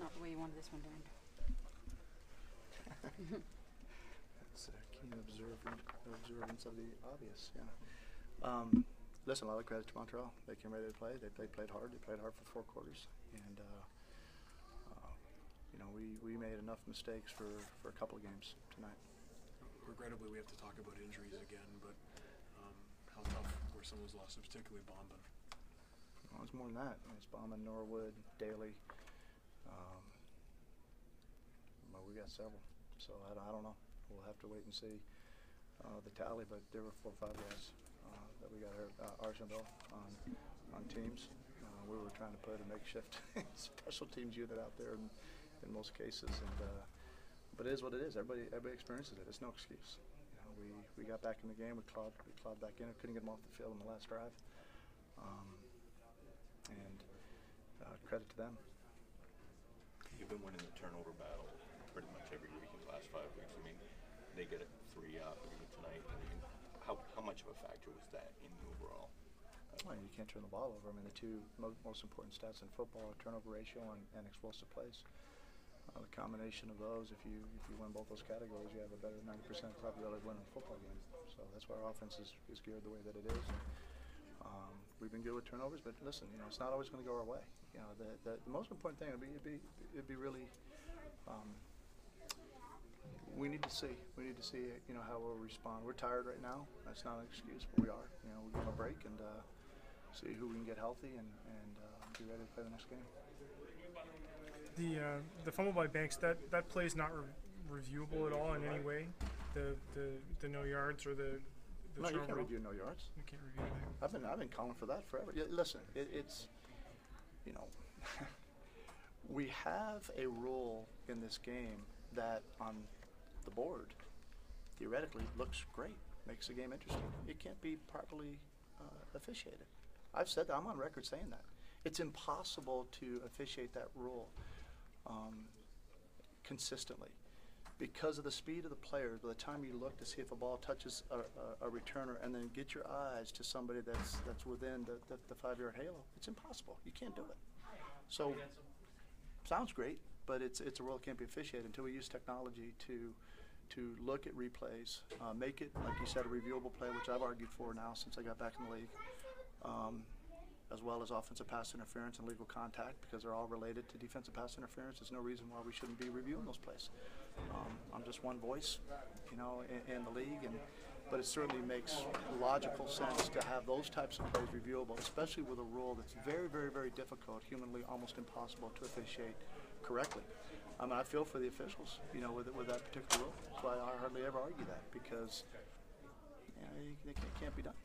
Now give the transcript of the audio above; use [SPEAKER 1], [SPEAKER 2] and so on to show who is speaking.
[SPEAKER 1] not the way you wanted this one to end.
[SPEAKER 2] That's a keen observance of the obvious, yeah. Listen, a lot of credit to Montreal. They came ready to play. They played hard. They played hard for 4 quarters. And, you know, we made enough mistakes for a couple of games tonight.
[SPEAKER 3] Regrettably, we have to talk about injuries again, but how tough were some of those losses, particularly Bombin?
[SPEAKER 2] Well, it's more than that. It's Bauman, Norwood, Daly. But we got several. So I don't know. We'll have to wait and see the tally, but there were 4 or 5 guys that we got hurt. Arsenal on teams. We were trying to put a makeshift special teams unit out there in most cases, but it is what it is. Everybody experiences it. It's no excuse. You know, we got back in the game. We clawed back in. Couldn't get them off the field on the last drive. And credit to them.
[SPEAKER 4] You've been winning the turnover battle pretty much every week in the last 5 weeks. I mean, they get it 3 up tonight. I mean, how much of a factor was that in the overall?
[SPEAKER 2] Well, you can't turn the ball over. I mean, the 2 most important stats in football are turnover ratio and explosive plays. The combination of those, if you win both those categories, you have a better 90% probability of winning a football game. So that's why our offense is geared the way that it is. We've been good with turnovers, but listen, you know, it's not always going to go our way. You know, the most important thing it'd be really. We need to see, you know, how we'll respond. We're tired right now. That's not an excuse, but we are. You know, we're going to break and see who we can get healthy and be ready to play the next game.
[SPEAKER 5] The fumble by Banks, that play is not reviewable at all in any way. The no yards or the
[SPEAKER 2] no, you can't review no yards.
[SPEAKER 5] You can't review anything.
[SPEAKER 2] I've been calling for that forever. Yeah, listen, it's you know, we have a rule in this game that on the board theoretically looks great, makes the game interesting. It can't be properly officiated. I've said that. I'm on record saying that. It's impossible to officiate that rule consistently because of the speed of the players. By the time you look to see if a ball touches a returner and then get your eyes to somebody that's within the 5-yard halo, it's impossible. You can't do it. So, sounds great, but it's a rule that can't be officiated until we use technology to look at replays, make it, like you said, a reviewable play, which I've argued for now since I got back in the league, as well as offensive pass interference and legal contact, because they're all related to defensive pass interference. There's no reason why we shouldn't be reviewing those plays. I'm just one voice, you know, in the league, but it certainly makes logical sense to have those types of plays reviewable, especially with a rule that's very, very, very difficult, humanly almost impossible to officiate correctly. I mean, I feel for the officials, you know, with that particular rule. That's why I hardly ever argue that, because you know, it can't be done.